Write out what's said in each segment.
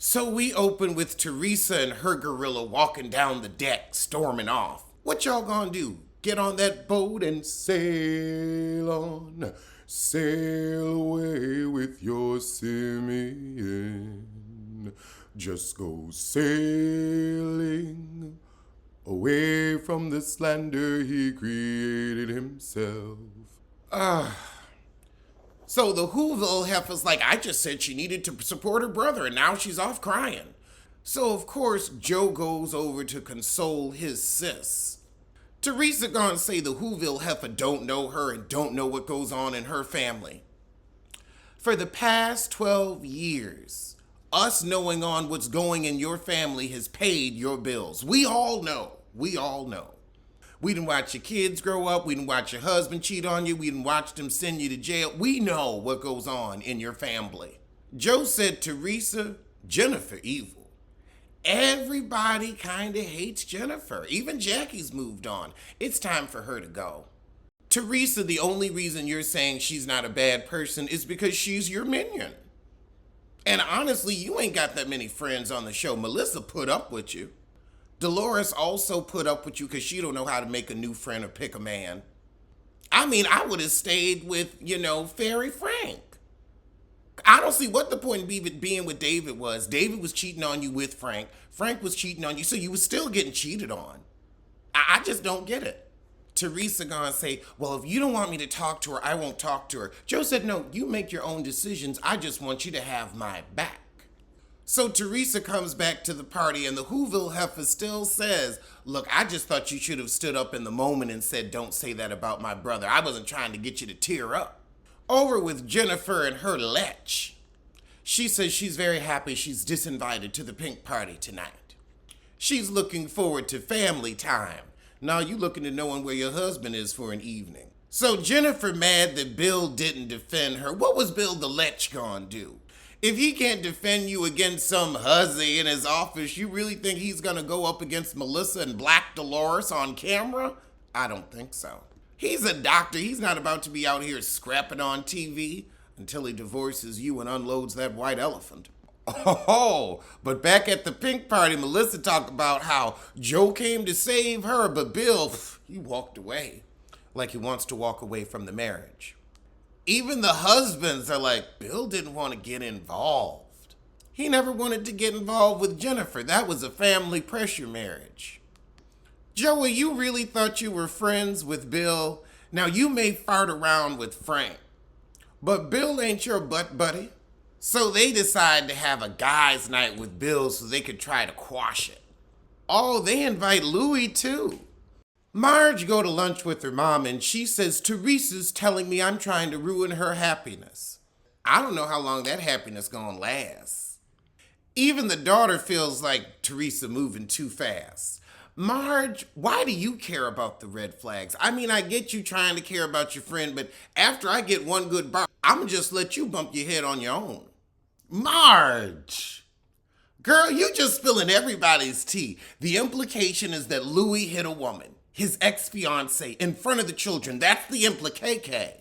So we open with Teresa and her gorilla walking down the deck, storming off. What y'all gonna do? Get on that boat and sail on, sail away with your Simeon. Just go sailing away from the slander he created himself. So the Whoville heifer's like, I just said she needed to support her brother, and now she's off crying. So, of course, Joe goes over to console his sis. Teresa gonna say the Whoville heifer don't know her and don't know what goes on in her family. For the past 12 years, us knowing on what's going in your family has paid your bills. We all know. We all know. We didn't watch your kids grow up. We didn't watch your husband cheat on you. We didn't watch them send you to jail. We know what goes on in your family. Joe said, Teresa, Jennifer evil. Everybody kind of hates Jennifer. Even Jackie's moved on. It's time for her to go. Teresa, the only reason you're saying she's not a bad person is because she's your minion. And honestly, you ain't got that many friends on the show. Melissa put up with you. Dolores also put up with you because she don't know how to make a new friend or pick a man. I mean, I would have stayed with, Fairy Frank. I don't see what the point of being with David was. David was cheating on you with Frank. Frank was cheating on you, so you were still getting cheated on. I just don't get it. Teresa gonna say, well, if you don't want me to talk to her, I won't talk to her. Joe said, no, you make your own decisions. I just want you to have my back. So Teresa comes back to the party and the Whoville heifer still says, look, I just thought you should have stood up in the moment and said, don't say that about my brother. I wasn't trying to get you to tear up. Over with Jennifer and her lech. She says she's very happy she's disinvited to the pink party tonight. She's looking forward to family time. Now you looking to knowing where your husband is for an evening. So Jennifer mad that Bill didn't defend her. What was Bill the lech gonna do? If he can't defend you against some hussy in his office, you really think he's gonna go up against Melissa and Black Dolores on camera? I don't think so. He's a doctor. He's not about to be out here scrapping on TV until he divorces you and unloads that white elephant. Oh, but back at the pink party, Melissa talked about how Joe came to save her, but Bill, he walked away like he wants to walk away from the marriage. Even the husbands are like, Bill didn't want to get involved. He never wanted to get involved with Jennifer. That was a family pressure marriage. Joey, you really thought you were friends with Bill? Now, you may fart around with Frank, but Bill ain't your butt buddy. So they decide to have a guys' night with Bill so they could try to quash it. Oh, they invite Louie too. Marge go to lunch with her mom and she says, Teresa's telling me I'm trying to ruin her happiness. I don't know how long that happiness gonna last. Even the daughter feels like Teresa moving too fast. Marge, why do you care about the red flags? I mean, I get you trying to care about your friend, but after I get one good bark, I'm gonna just let you bump your head on your own. Marge! Girl, you just spilling everybody's tea. The implication is that Louis hit a woman, his ex-fiancée, in front of the children. That's the implication.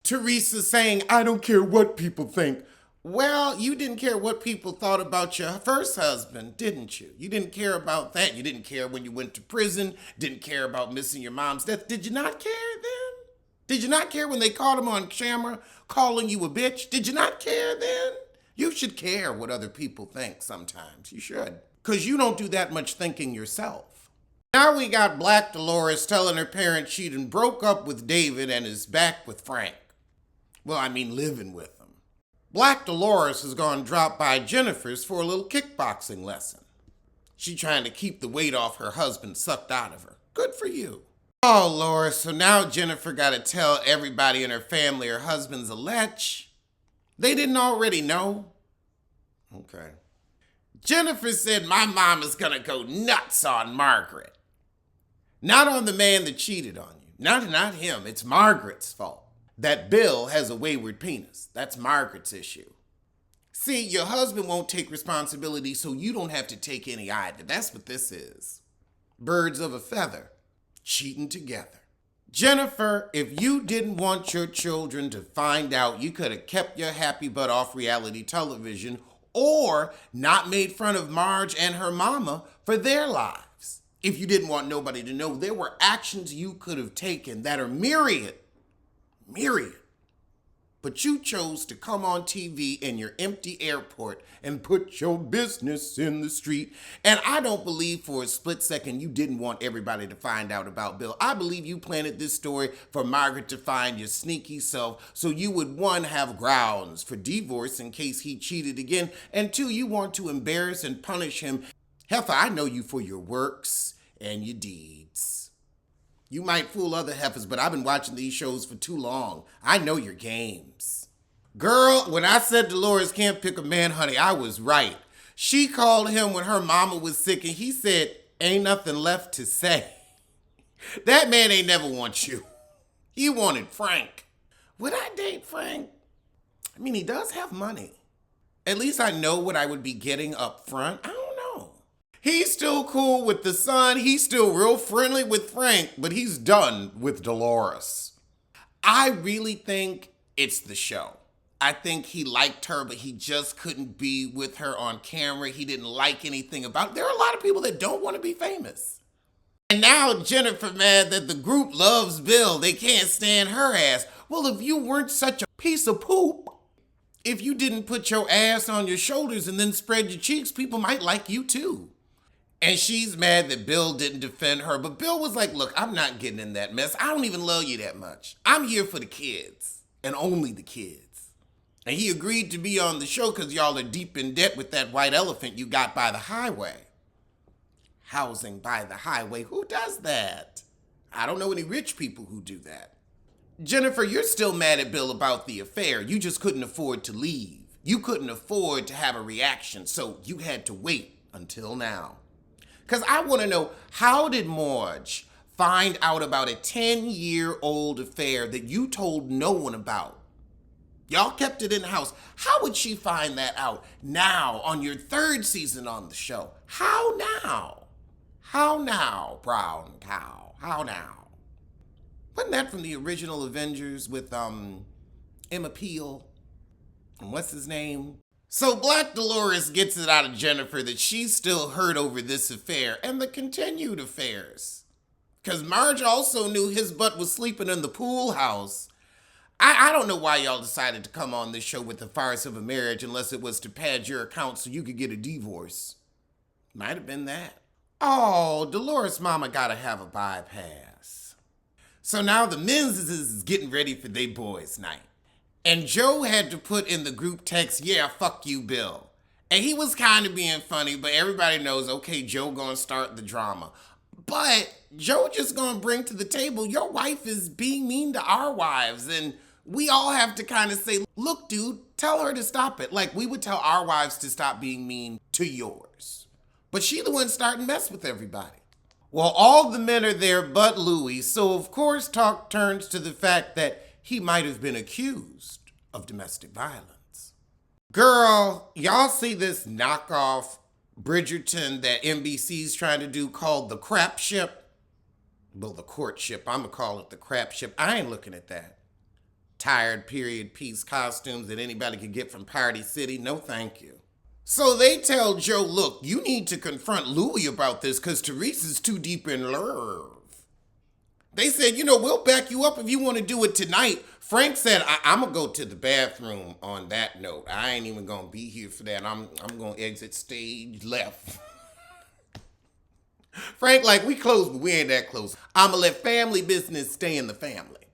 Teresa saying, I don't care what people think. Well, you didn't care what people thought about your first husband, didn't you? You didn't care about that. You didn't care when you went to prison. Didn't care about missing your mom's death. Did you not care then? Did you not care when they caught him on camera calling you a bitch? Did you not care then? You should care what other people think sometimes. You should. Because you don't do that much thinking yourself. Now we got Black Dolores telling her parents she done broke up with David and is back with Frank. Well, I mean living with him. Black Dolores has gone drop by Jennifer's for a little kickboxing lesson. She trying to keep the weight off her husband sucked out of her. Good for you. Oh, Lord, so now Jennifer got to tell everybody in her family her husband's a lech. They didn't already know? Okay. Jennifer said my mom is going to go nuts on Margaret. Not on the man that cheated on you. Not him. It's Margaret's fault. That Bill has a wayward penis. That's Margaret's issue. See, your husband won't take responsibility, so you don't have to take any either. That's what this is. Birds of a feather, cheating together. Jennifer, if you didn't want your children to find out, you could have kept your happy butt off reality television or not made fun of Marge and her mama for their lives. If you didn't want nobody to know, there were actions you could have taken that are myriad. But you chose to come on TV in your empty airport and put your business in the street. And I don't believe for a split second you didn't want everybody to find out about Bill. I believe you planted this story for Margaret to find your sneaky self so you would, one, have grounds for divorce in case he cheated again, and two, you want to embarrass and punish him. Heifer, I know you for your works and your deeds. You might fool other heifers, but I've been watching these shows for too long. I know your games. Girl, when I said Delores can't pick a man, honey, I was right. She called him when her mama was sick, and he said, ain't nothing left to say. That man ain't never want you. He wanted Frank. Would I date Frank? I mean, he does have money. At least I know what I would be getting up front. I don't know. He's still cool with the son. He's still real friendly with Frank, but he's done with Delores. I really think it's the show. I think he liked her, but he just couldn't be with her on camera. He didn't like anything about it. There are a lot of people that don't want to be famous. And now Jennifer mad that the group loves Bill. They can't stand her ass. Well, if you weren't such a piece of poop, if you didn't put your ass on your shoulders and then spread your cheeks, people might like you too. And she's mad that Bill didn't defend her. But Bill was like, look, I'm not getting in that mess. I don't even love you that much. I'm here for the kids and only the kids. And he agreed to be on the show because y'all are deep in debt with that white elephant you got by the highway. Housing by the highway. Who does that? I don't know any rich people who do that. Jennifer, you're still mad at Bill about the affair. You just couldn't afford to leave. You couldn't afford to have a reaction, so you had to wait until now. Because I want to know, how did Marge find out about a 10-year-old affair that you told no one about? Y'all kept it in the house. How would she find that out now on your third season on the show? How now? How now, brown cow? How now? Wasn't that from the original Avengers with Emma Peel? And what's his name? So Black Delores gets it out of Jennifer that she's still hurt over this affair and the continued affairs. Because Marge also knew his butt was sleeping in the pool house. I don't know why y'all decided to come on this show with the farce of a marriage unless it was to pad your account so you could get a divorce. Might have been that. Oh, Delores' mama gotta have a bypass. So now the men's is getting ready for their boys' night. And Joe had to put in the group text, yeah, fuck you, Bill. And he was kind of being funny, but everybody knows, okay, Joe gonna start the drama. But Joe just gonna bring to the table, your wife is being mean to our wives. And we all have to kind of say, look, dude, tell her to stop it. Like we would tell our wives to stop being mean to yours. But she the one starting mess with everybody. Well, all the men are there but Louis, so of course talk turns to the fact that he might have been accused of domestic violence. Girl, y'all see this knockoff Bridgerton that NBC's trying to do called The Crap Ship? Well, the courtship, I'm gonna call it The Crap Ship. I ain't looking at that. Tired period piece costumes that anybody could get from Party City, no thank you. So they tell Joe, look, you need to confront Louis about this because Teresa's too deep in love. They said, we'll back you up if you want to do it tonight. Frank said, I'm going to go to the bathroom on that note. I ain't even going to be here for that. I'm going to exit stage left. Frank, like, we close, but we ain't that close. I'm going to let family business stay in the family.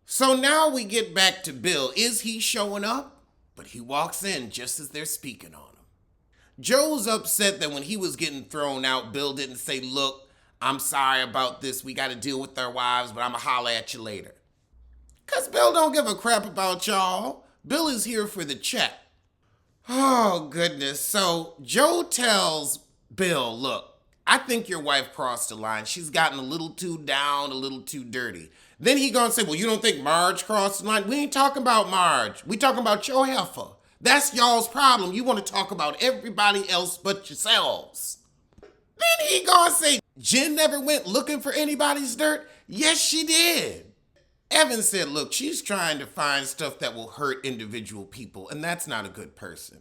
So now we get back to Bill. Is he showing up? But he walks in just as they're speaking on him. Joe's upset that when he was getting thrown out, Bill didn't say, look, I'm sorry about this. We got to deal with our wives, but I'm going to holler at you later. Because Bill don't give a crap about y'all. Bill is here for the check. Oh, goodness. So Joe tells Bill, look, I think your wife crossed the line. She's gotten a little too down, a little too dirty. Then he gonna say, well, you don't think Marge crossed the line? We ain't talking about Marge. We talking about your heifer. That's y'all's problem. You want to talk about everybody else but yourselves. Then he gonna say, Jen never went looking for anybody's dirt? Yes, she did. Evan said, look, she's trying to find stuff that will hurt individual people, and that's not a good person.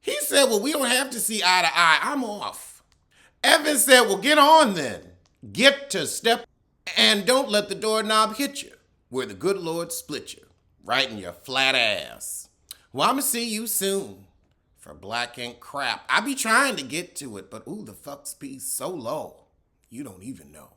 He said, well, we don't have to see eye to eye. I'm off. Evan said, well, get on then. Get to step and don't let the doorknob hit you where the good Lord split you, right in your flat ass. Well, I'm going to see you soon for Black Ink Crap. I be trying to get to it, but ooh, the fucks be so low, you don't even know.